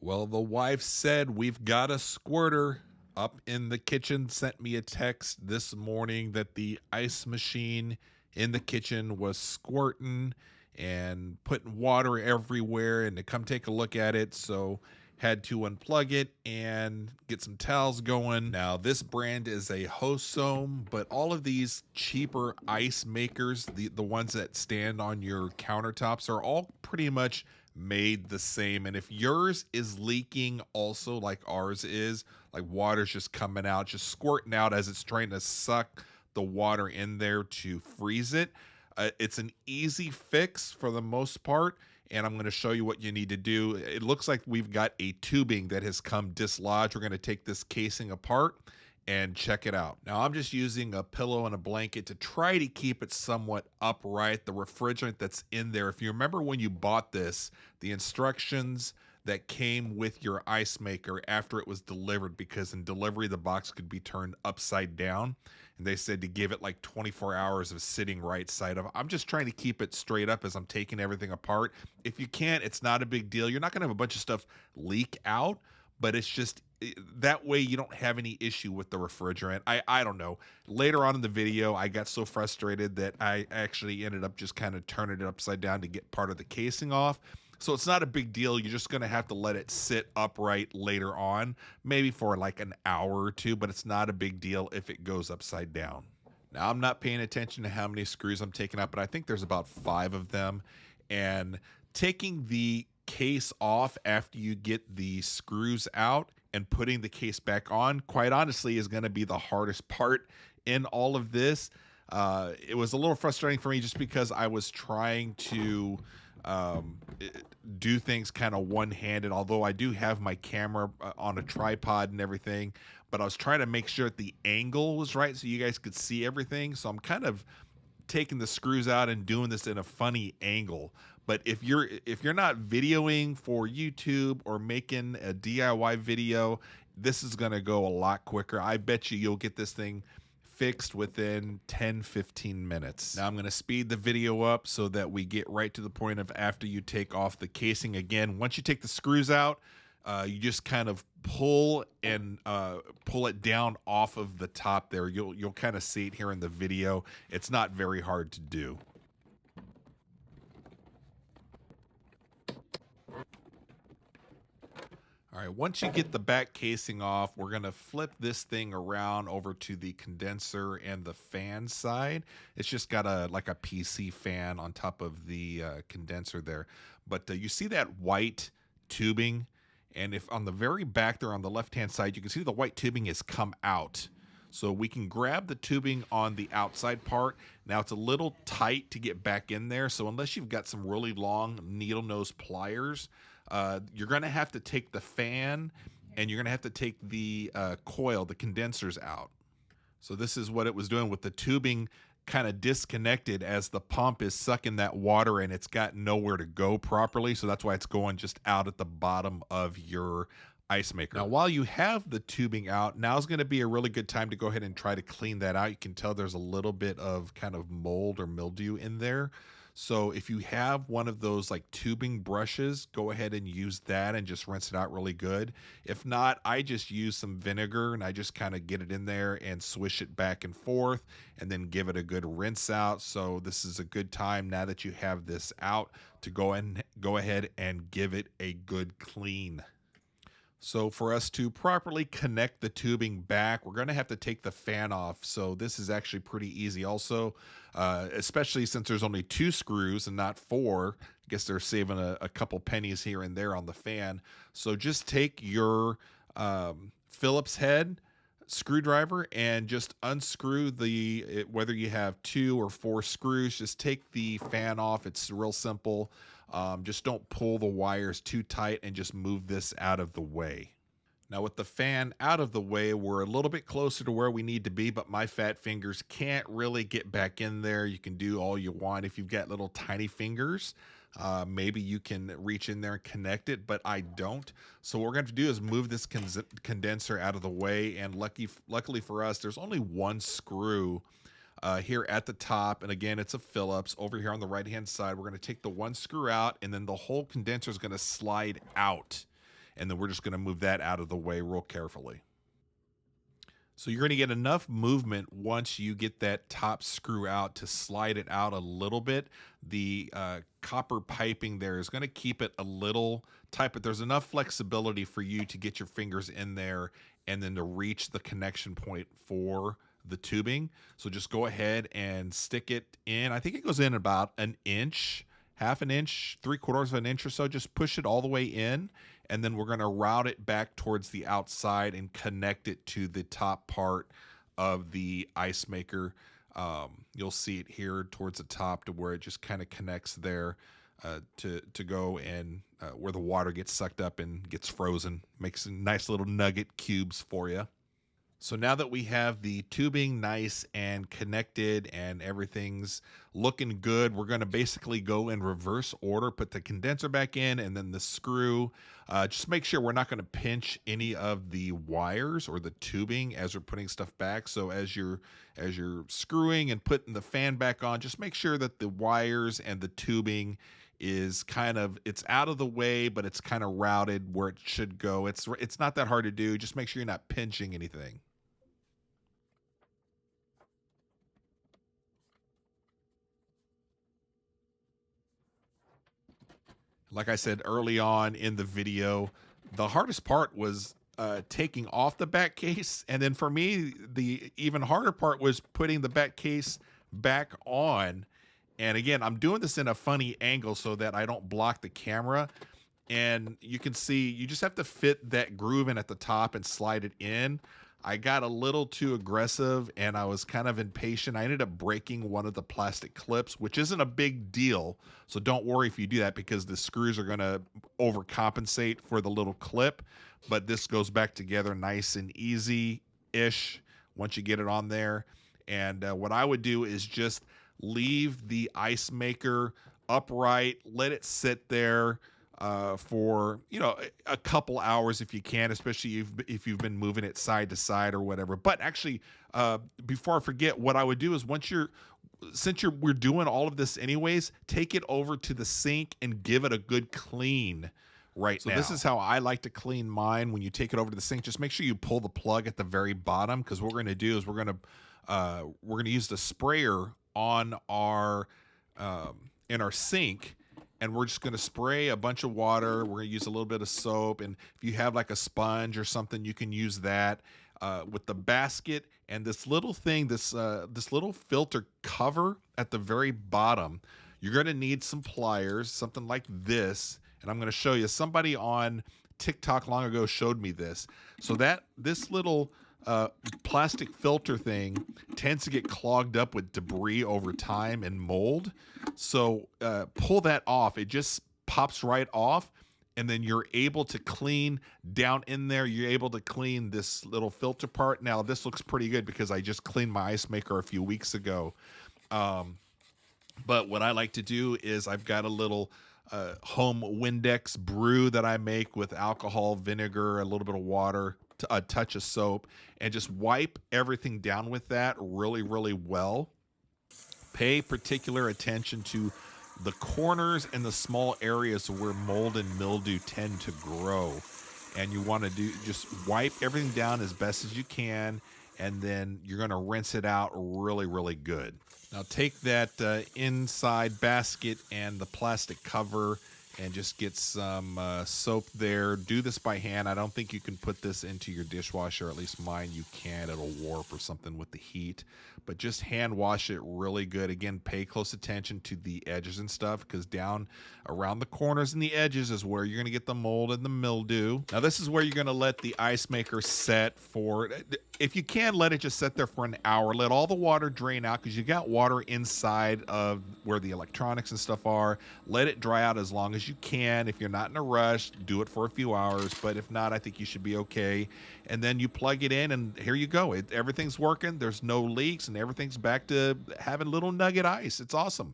Well, the wife said we've got a squirter up in the kitchen, sent me a text this morning that the ice machine in the kitchen was squirting and putting water everywhere and to come take a look at it. So had to unplug it and get some towels going. Now, this brand is a Hosome, but all of these cheaper ice makers, the ones that stand on your countertops, are all pretty much made the same. And if yours is leaking also like ours is, like water's just coming out, just squirting out as it's trying to suck the water in there to freeze it, it's an easy fix for the most part, and I'm going to show you what you need to do. It looks like we've got a tubing that has come dislodged. We're going to take this casing apart and check it out. Now, I'm just using a pillow and a blanket to try to keep it somewhat upright. The refrigerant that's in there, if you remember when you bought this, the instructions that came with your ice maker after it was delivered, because in delivery the box could be turned upside down, and they said to give it like 24 hours of sitting right side up. I'm just trying to keep it straight up as I'm taking everything apart. If you can't, it's not a big deal. You're not gonna have a bunch of stuff leak out, but it's just that way you don't have any issue with the refrigerant. I don't know. Later on in the video, I got so frustrated that I actually ended up just kind of turning it upside down to get part of the casing off. So it's not a big deal. You're just going to have to let it sit upright later on, maybe for like an hour or two, but it's not a big deal if it goes upside down. Now, I'm not paying attention to how many screws I'm taking out, but I think there's about 5 of them. And taking the case off after you get the screws out and putting the case back on, quite honestly, is going to be the hardest part in all of this. It was a little frustrating for me just because I was trying to do things kind of one-handed, although I do have my camera on a tripod and everything, but I was trying to make sure that the angle was right so you guys could see everything. So I'm kind of taking the screws out and doing this in a funny angle. But if you're not videoing for YouTube or making a DIY video, this is going to go a lot quicker. I bet you'll get this thing fixed within 10-15 minutes. Now I'm going to speed the video up so that we get right to the point of after you take off the casing. Again, once you take the screws out, you just kind of pull it down off of the top there. You'll kind of see it here in the video. It's not very hard to do. All right, once you get the back casing off, we're going to flip this thing around over to the condenser and the fan side. It's just got like a PC fan on top of the condenser there. But you see that white tubing? And if on the very back there on the left-hand side, you can see the white tubing has come out. So we can grab the tubing on the outside part. Now it's a little tight to get back in there. So unless you've got some really long needle nose pliers, you're going to have to take the fan and you're going to have to take the coil, the condensers out. So this is what it was doing with the tubing kind of disconnected as the pump is sucking that water and it's got nowhere to go properly. So that's why it's going just out at the bottom of your ice maker. Now, while you have the tubing out, now's going to be a really good time to go ahead and try to clean that out. You can tell there's a little bit of kind of mold or mildew in there. So if you have one of those like tubing brushes, go ahead and use that and just rinse it out really good. If not, I just use some vinegar and I just kind of get it in there and swish it back and forth and then give it a good rinse out. So this is a good time now that you have this out to go ahead and give it a good clean. So for us to properly connect the tubing back, we're going to have to take the fan off. So this is actually pretty easy also, especially since there's only 2 screws and not 4. I guess they're saving a couple pennies here and there on the fan. So just take your Phillips head screwdriver and just unscrew whether you have 2 or 4 screws, just take the fan off. It's real simple. Just don't pull the wires too tight and just move this out of the way. Now with the fan out of the way, we're a little bit closer to where we need to be, but my fat fingers can't really get back in there. You can do all you want. If you've got little tiny fingers, maybe you can reach in there and connect it, but I don't. So what we're going to do is move this condenser out of the way, and luckily for us, there's only 1 screw here at the top, and again, it's a Phillips. Over here on the right hand side, we're going to take the 1 screw out, and then the whole condenser is going to slide out. and then we're just going to move that out of the way real carefully. So you're going to get enough movement once you get that top screw out to slide it out a little bit. The copper piping there is going to keep it a little tight, but there's enough flexibility for you to get your fingers in there and then to reach the connection point for the tubing. So just go ahead and stick it in. I think it goes in about an inch, half an inch, 3/4 of an inch or so. Just push it all the way in, and then we're going to route it back towards the outside and connect it to the top part of the ice maker. You'll see it here towards the top to where it just kind of connects there to go and where the water gets sucked up and gets frozen. Makes nice little nugget cubes for you. So now that we have the tubing nice and connected and everything's looking good, we're going to basically go in reverse order, put the condenser back in and then the screw. Just make sure we're not going to pinch any of the wires or the tubing as we're putting stuff back. So as you're screwing and putting the fan back on, just make sure that the wires and the tubing is it's out of the way, but it's kind of routed where it should go. It's not that hard to do. Just make sure you're not pinching anything. Like I said early on in the video, the hardest part was taking off the back case. And then for me, the even harder part was putting the back case back on. And again, I'm doing this in a funny angle so that I don't block the camera. And you can see, you just have to fit that groove in at the top and slide it in. I got a little too aggressive and I was kind of impatient. I ended up breaking one of the plastic clips, which isn't a big deal. So don't worry if you do that because the screws are going to overcompensate for the little clip. But this goes back together nice and easy-ish once you get it on there. And what I would do is just leave the ice maker upright, let it sit there for a couple hours if you can, especially if you've been moving it side to side or whatever. But actually, before I forget, what I would do is we're doing all of this anyways, take it over to the sink and give it a good clean now. So this is how I like to clean mine. When you take it over to the sink, just make sure you pull the plug at the very bottom, because what we're going to do is we're going to use the sprayer on our in our sink. And we're just going to spray a bunch of water. We're going to use a little bit of soap. And if you have like a sponge or something, you can use that with the basket. And this little thing, this little filter cover at the very bottom, you're going to need some pliers, something like this. And I'm going to show you. Somebody on TikTok long ago showed me this. So this little plastic filter thing tends to get clogged up with debris over time and mold. So pull that off. It just pops right off, and then you're able to clean down in there. You're able to clean this little filter part. Now this looks pretty good because I just cleaned my ice maker a few weeks ago. But what I like to do is I've got a little home Windex brew that I make with alcohol, vinegar, a little bit of water, a touch of soap, and just wipe everything down with that really, really well. Pay particular attention to the corners and the small areas where mold and mildew tend to grow. And you want to just wipe everything down as best as you can, and then you're going to rinse it out really, really good. Now take that inside basket and the plastic cover and just get some soap there. Do this by hand. I don't think you can put this into your dishwasher. At least mine you can. It'll warp or something with the heat. But just hand wash it really good. Again, pay close attention to the edges and stuff, because down around the corners and the edges is where you're going to get the mold and the mildew. Now this is where you're going to let the ice maker set for, if you can, let it just sit there for an hour. Let all the water drain out, because you got water inside of where the electronics and stuff are. Let it dry out as long as you can. If you're not in a rush, do it for a few hours. But if not, I think you should be okay. And then you plug it in, and here you go. Everything's working. There's no leaks, and everything's back to having little nugget ice. It's awesome.